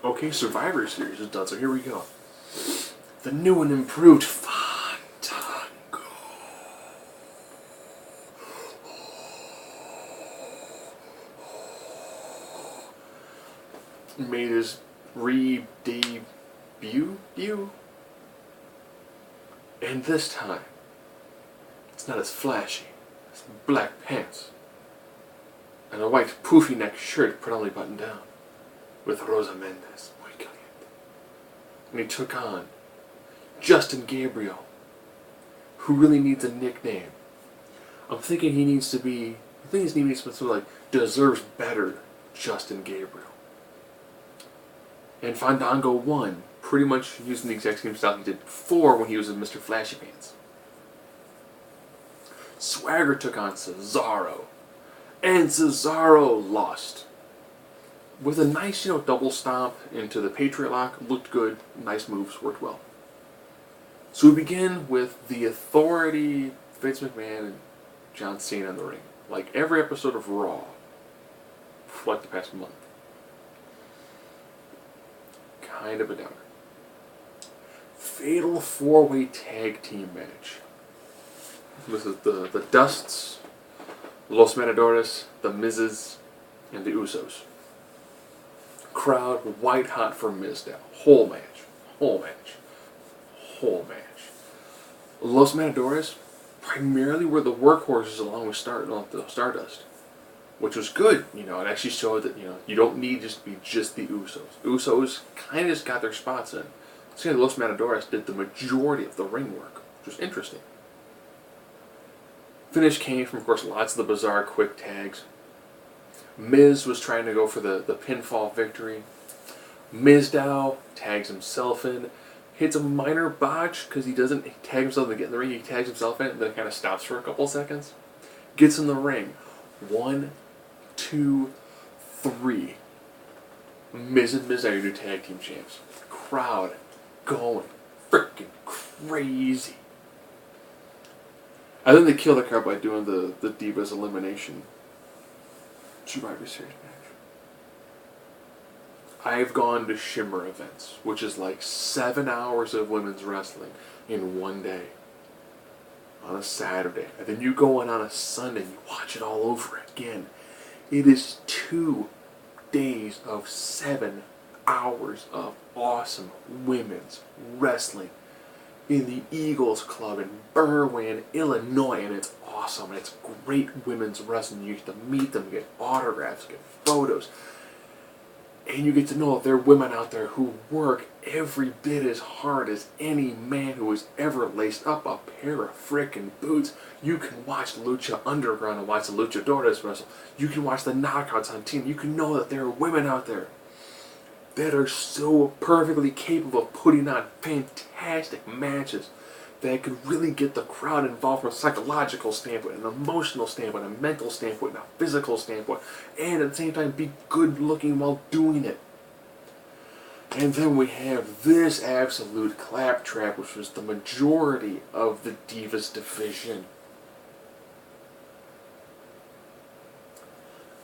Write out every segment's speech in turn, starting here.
Okay, Survivor Series is done, so here we go. The new and improved Fandango made his re-debut, and this time, it's not as flashy. It's black pants and a white poofy neck shirt predominantly buttoned down, with Rosa Mendes, muy caliente. And he took on Justin Gabriel, who really needs a nickname. I'm thinking he needs to be, I think his name needs to be like, deserves better Justin Gabriel. And Fandango won, pretty much using the exact same style he did before when he was in Mr. Flashy Pants. Swagger took on Cesaro, and Cesaro lost. With a nice, double stomp into the Patriot Lock, looked good, nice moves, worked well. So we begin with the Authority, Vince McMahon, and John Cena in the ring. Like every episode of Raw, for like the past month. Kind of a downer. Fatal 4-way tag team match. This is the Dusts, Los Matadors, the Mizes, and the Usos. Crowd white hot for Miz now. Whole match. Los Matadors primarily were the workhorses along with Stardust, which was good. It actually showed that you don't need to be just the Usos. Usos kind of just got their spots in. So Los Matadors did the majority of the ring work, which was interesting. Finish came from, of course, lots of the bizarre quick tags. Miz was trying to go for the pinfall victory. Mizdow tags himself in, hits a minor botch because he doesn't tag himself to get in the ring. He tags himself in and then kind of stops for a couple seconds. Gets in the ring. 1, 2, 3. Miz and Miz are your new tag team champs. Crowd going freaking crazy. I think they killed the crowd by doing the Divas Elimination Survivor Series match. I've gone to Shimmer events, which is like 7 hours of women's wrestling in one day. On a Saturday. And then you go in on a Sunday and you watch it all over again. It is 2 days of 7 hours of awesome women's wrestling in the Eagles Club in Berwyn, Illinois, and it's awesome. And it's great women's wrestling. You get to meet them, get autographs, get photos, and you get to know that there are women out there who work every bit as hard as any man who has ever laced up a pair of frickin' boots. You can watch Lucha Underground and watch the Luchadores wrestle. You can watch the Knockouts on TV. You can know that there are women out there that are so perfectly capable of putting on fantastic matches that could really get the crowd involved from a psychological standpoint, an emotional standpoint, a mental standpoint, and a physical standpoint, and at the same time be good looking while doing it. And then we have this absolute claptrap, which was the majority of the Divas division.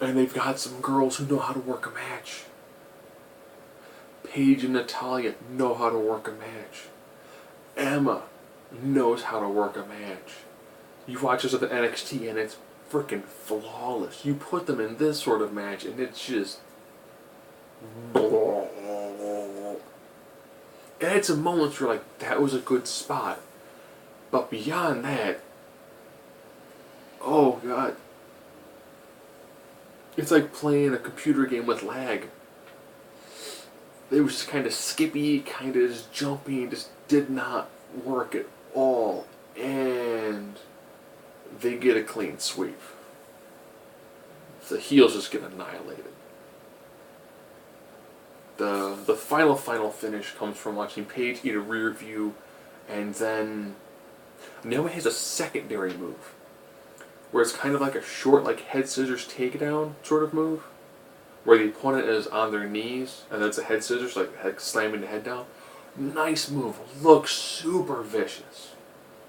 And they've got some girls who know how to work a match. Paige and Natalya know how to work a match. Emma knows how to work a match. You watch us at the NXT and it's freaking flawless. You put them in this sort of match and it's just... And it's a moment where like, that was a good spot. But beyond that, oh god. It's like playing a computer game with lag. It was just kind of skippy, kind of just jumpy, just did not work at all. And they get a clean sweep. The heels just get annihilated. The final finish comes from watching Paige eat a rear view, and then Naomi has a secondary move, where it's kind of like a short, like head scissors takedown sort of move, where the opponent is on their knees, and that's a head scissors, like slamming the head down. Nice move. Looks super vicious.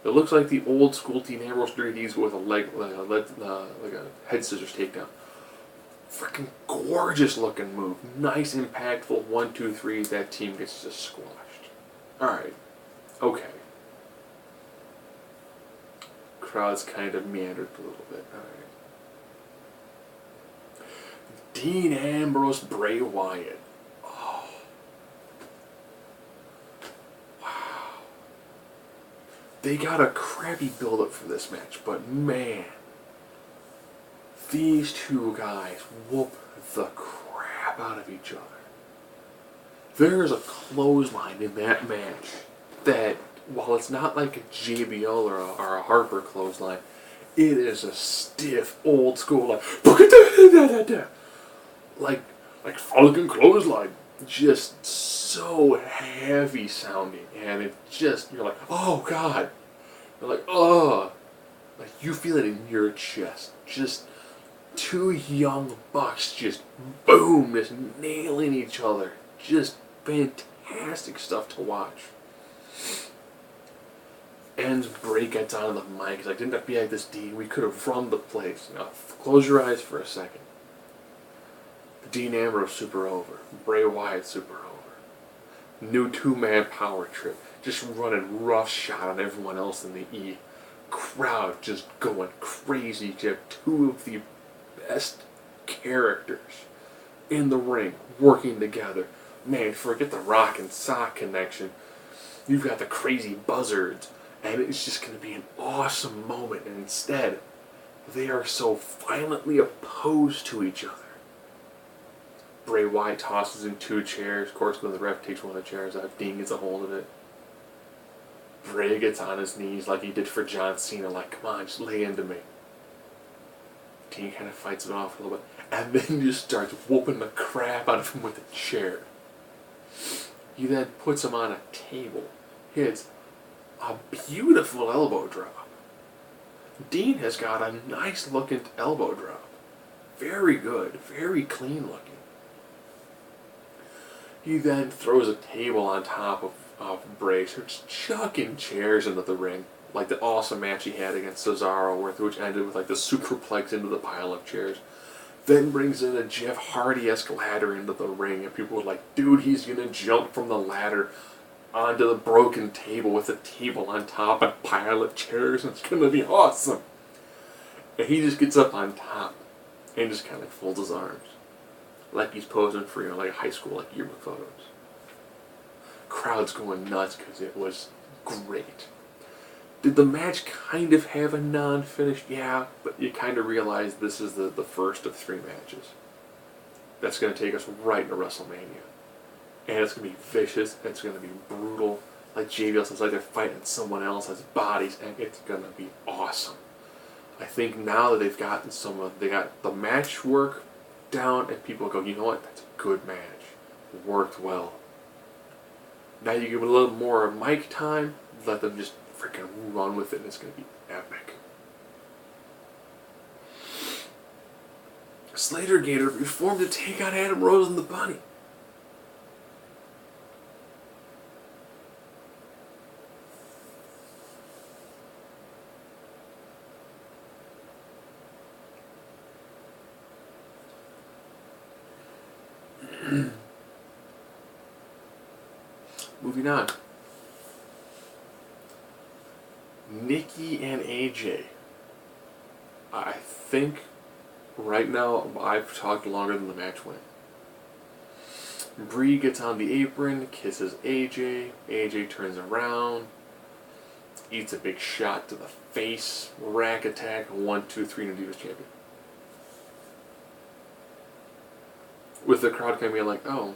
It looks like the old school Dean Ambrose 3Ds with a leg, like a head scissors takedown. Freaking gorgeous looking move. Nice, impactful 1, 2, 3. That team gets just squashed. Alright. Okay. Crowd's kind of meandered a little bit. Alright. Dean Ambrose, Bray Wyatt. Oh. Wow. They got a crappy build-up for this match, but man, these two guys whoop the crap out of each other. There's a clothesline in that match that, while it's not like a JBL or a Harper clothesline, it is a stiff, old school, like Falcon clothesline. Just so heavy sounding, and it just, you're like, oh God. You're like, oh. Like, you feel it in your chest. Just two young bucks just boom, just nailing each other. Just fantastic stuff to watch. And Bray gets on the mic. He's like, didn't that be like this, Dean? We could have run the place. Now, close your eyes for a second. Dean Ambrose super over. Bray Wyatt super over. New two-man power trip. Just running roughshod on everyone else in the E. Crowd just going crazy. You have two of the best characters in the ring working together. Man, forget the rock and sock connection. You've got the crazy buzzards. And it's just going to be an awesome moment. And instead, they are so violently opposed to each other. Bray Wyatt tosses in two chairs. Of course, when the ref takes one of the chairs out, Dean gets a hold of it. Bray gets on his knees like he did for John Cena. Like, come on, just lay into me. Dean kind of fights it off a little bit. And then just starts whooping the crap out of him with a chair. He then puts him on a table. Hits a beautiful elbow drop. Dean has got a nice looking elbow drop. Very good. Very clean looking. He then throws a table on top of Bray, starts chucking chairs into the ring, like the awesome match he had against Cesaro, which ended with like the superplex into the pile of chairs. Then brings in a Jeff Hardy-esque ladder into the ring, and people were like, dude, he's going to jump from the ladder onto the broken table with a table on top and a pile of chairs, and it's going to be awesome. And he just gets up on top and just kind of folds his arms, like he's posing for, like high school, like yearbook photos. Crowd's going nuts because it was great. Did the match kind of have a non-finish? Yeah, but you kind of realize this is the first of 3 matches. That's going to take us right into WrestleMania. And it's going to be vicious, and it's going to be brutal. Like JBL says, like they're fighting someone else's bodies, and it's going to be awesome. I think now that they've gotten they got the match work down, and people go, you know what, that's a good match. It worked well. Now you give it a little more mic time, let them just freaking run with it, and it's going to be epic. Slater Gator reformed to take on Adam Rose and the Bunny. Moving on. Nikki and AJ. I think right now I've talked longer than the match went. Bree gets on the apron, kisses AJ. AJ turns around, eats a big shot to the face, rack attack, 1, 2, 3, New Divas champion. With the crowd kind of being like, oh.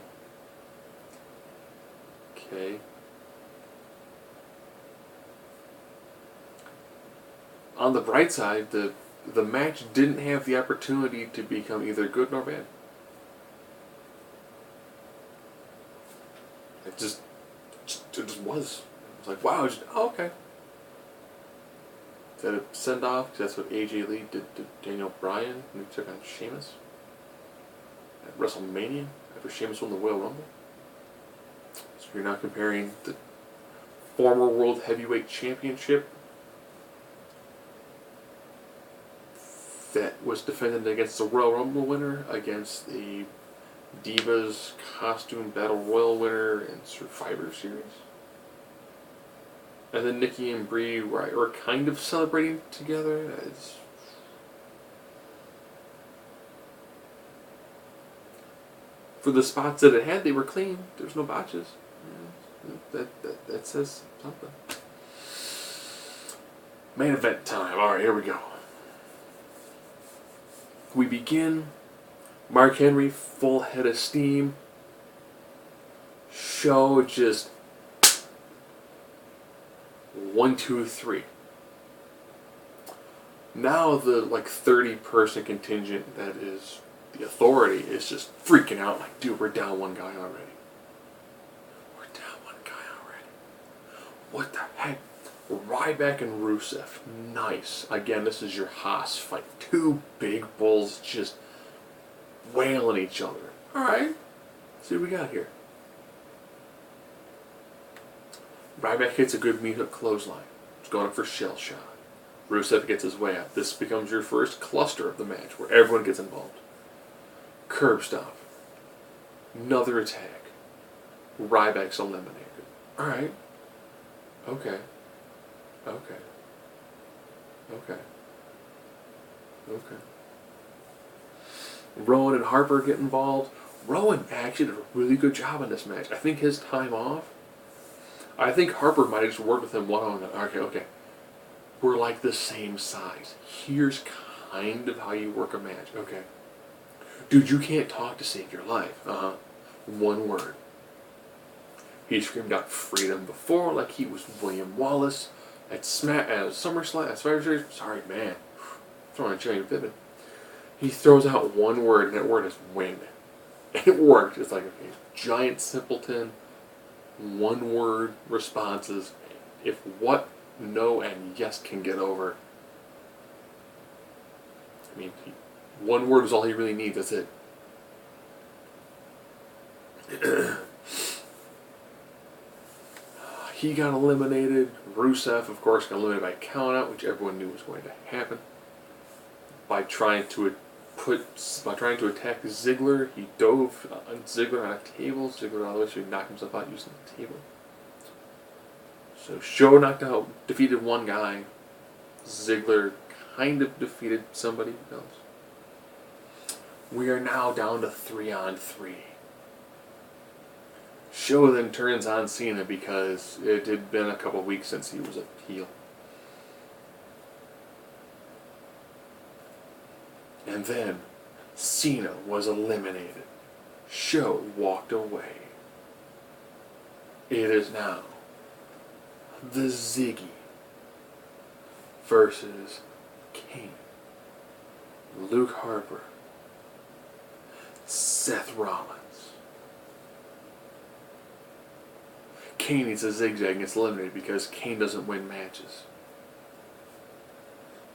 Okay. On the bright side, the match didn't have the opportunity to become either good nor bad. It just was. It was like, wow, okay. Is that a send-off? Because that's what AJ Lee did to Daniel Bryan when he took on Sheamus at WrestleMania after Sheamus won the Royal Rumble. So you're not comparing the former World Heavyweight Championship that was defended against the Royal Rumble winner, against the Divas Costume Battle Royal winner in Survivor Series. And then Nikki and Brie were kind of celebrating together. For the spots that it had, they were clean. There's no botches. That says something. Main event time. Alright, here we go. We begin. Mark Henry, full head of steam. Show just 1, 2, 3. Now the 30-person contingent that is the Authority is just freaking out like, dude, we're down one guy already. We're down one guy already. What the heck? Ryback and Rusev. Nice. Again, this is your Haas fight. Two big bulls just wailing each other. Alright. See what we got here. Ryback hits a good meat-hook clothesline. He's going up for shell shot. Rusev gets his way out. This becomes your first cluster of the match where everyone gets involved. Curb stomp. Another attack. Ryback's eliminated. Alright. Okay. Okay. Okay. Okay. Rowan and Harper get involved. Rowan actually did a really good job in this match. I think his time off, I think Harper might have just worked with him one-on-one. Okay. We're like the same size. Here's kind of how you work a match. Okay. Dude, you can't talk to save your life. One word. He screamed out freedom before like he was William Wallace at SummerSlam, at Survivor Series. Sorry, man. Throwing a giant Pippin. He throws out one word, and that word is win. And it worked. It's like a giant simpleton, one word responses. If what, no, and yes can get over, I mean, one word is all he really needs. That's it. He got eliminated. Rusev, of course, got eliminated by countout, which everyone knew was going to happen. By trying to attack Ziggler, he dove on Ziggler on a table. Ziggler all the way, so he knocked himself out using the table. So Show defeated one guy. Ziggler kind of defeated somebody else. We are now down to 3-on-3. Show then turns on Cena because it had been a couple weeks since he was a heel. And then Cena was eliminated. Show walked away. It is now the Ziggy versus Kane, Luke Harper, Seth Rollins. Kane needs a zigzag and gets eliminated because Kane doesn't win matches.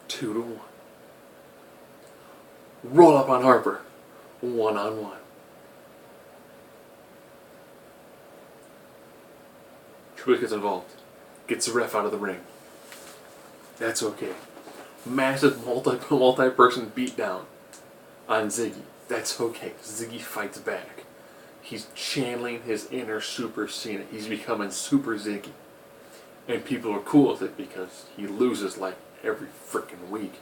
2-1. Roll up on Harper. 1-on-1. Triple H gets involved. Gets the ref out of the ring. That's okay. Massive multi-person beatdown on Ziggy. That's okay. Ziggy fights back. He's channeling his inner Super Cena. He's becoming Super Ziggy. And people are cool with it because he loses like every freaking week.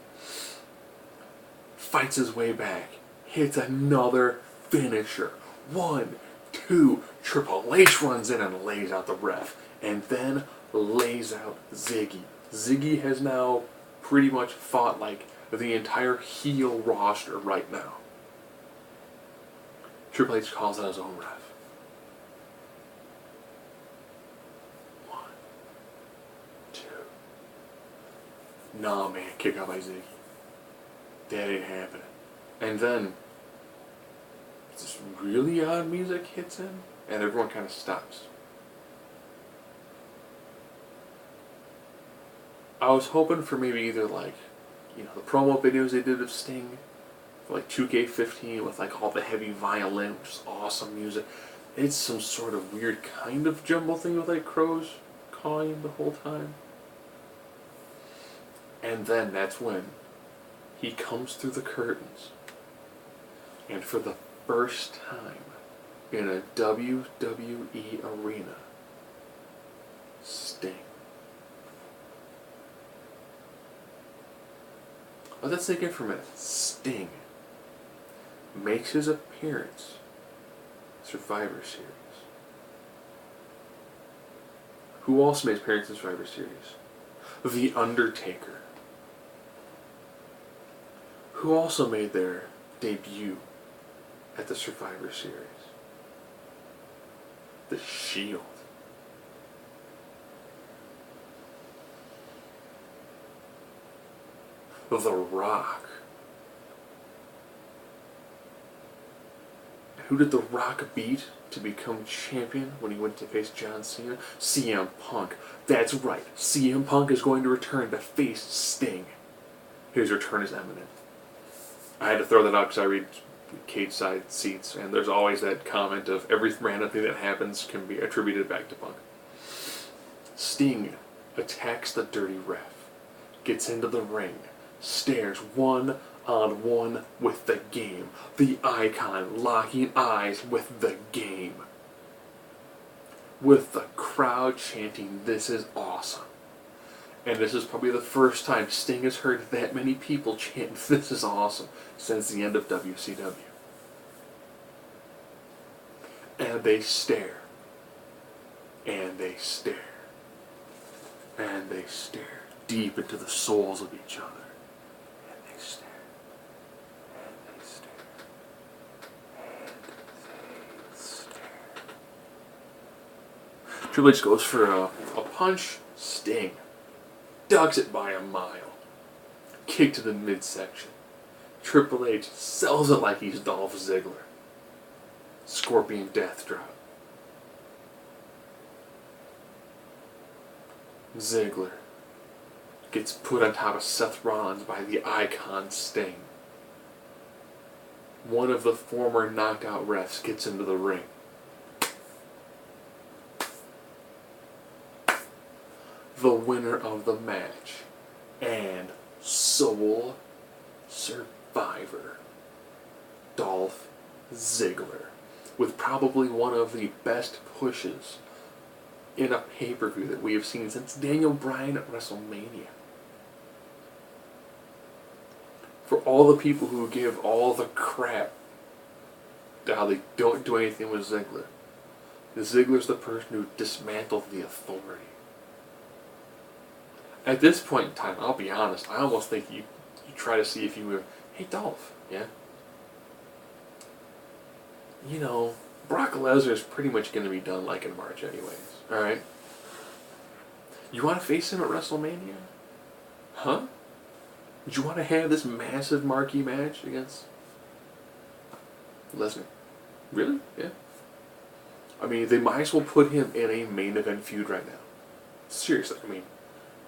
Fights his way back. Hits another finisher. 1, 2. Triple H runs in and lays out the ref. And then lays out Ziggy. Ziggy has now pretty much fought like the entire heel roster right now. Triple H calls out his own ref. 1, 2. Nah, man, kick out by Ziggy. That ain't happening. And then this really odd music hits in, and everyone kind of stops. I was hoping for maybe either the promo videos they did of Sting, for 2K15 with all the heavy violin, which is awesome music. It's some sort of weird kind of jumble thing with crows cawing the whole time. And then that's when he comes through the curtains, and for the first time in a WWE arena, Sting. Let that sink in for a minute. Sting makes his appearance in Survivor Series. Who also made appearances in Survivor Series? The Undertaker. Who also made their debut at the Survivor Series? The Shield. The Rock. Who did The Rock beat to become champion when he went to face John Cena? CM Punk. That's right. CM Punk is going to return to face Sting. His return is imminent. I had to throw that out because I read cage side seats, and there's always that comment of every random thing that happens can be attributed back to Punk. Sting attacks the dirty ref, gets into the ring, stares one-on-one with the Game. The Icon locking eyes with the Game. With the crowd chanting, "This is awesome." And this is probably the first time Sting has heard that many people chant, "This is awesome," since the end of WCW. And they stare. And they stare. And they stare deep into the souls of each other. And they stare. And they stare. And they stare. Triple H goes for a punch. Sting ducks it by a mile. Kick to the midsection. Triple H sells it like he's Dolph Ziggler. Scorpion Death Drop. Ziggler gets put on top of Seth Rollins by the Icon Sting. One of the former knocked out refs gets into the ring. The winner of the match and sole survivor, Dolph Ziggler, with probably one of the best pushes in a pay-per-view that we have seen since Daniel Bryan at WrestleMania. For all the people who give all the crap to how they don't do anything with Ziggler, Ziggler's the person who dismantled the Authority. At this point in time, I'll be honest, I almost think you try to see if you were, "Hey Dolph, yeah? You know, Brock Lesnar's pretty much going to be done like in March anyways, alright? You want to face him at WrestleMania? Huh? Would you want to have this massive marquee match against Lesnar? Really? Yeah. I mean, they might as well put him in a main event feud right now. Seriously, I mean,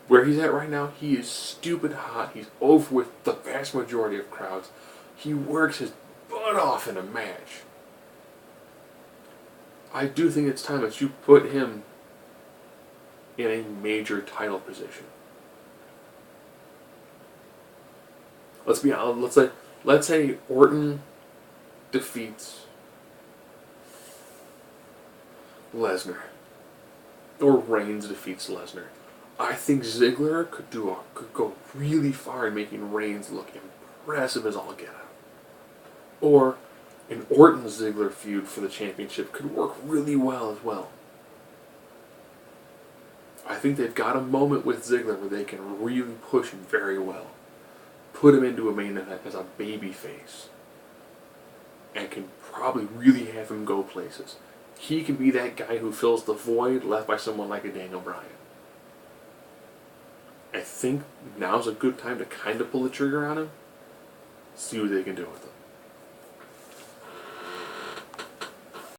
where he's at right now, he is stupid hot. He's over with the vast majority of crowds. He works his butt off in a match. I do think it's time that you put him in a major title position. Let's be honest. Let's say Orton defeats Lesnar, or Reigns defeats Lesnar. I think Ziggler could go really far in making Reigns look impressive as all get out. Or an Orton-Ziggler feud for the championship could work really well as well. I think they've got a moment with Ziggler where they can really push him very well. Put him into a main event as a babyface. And can probably really have him go places. He can be that guy who fills the void left by someone like a Daniel Bryan. I think now's a good time to kind of pull the trigger on him. See what they can do with him.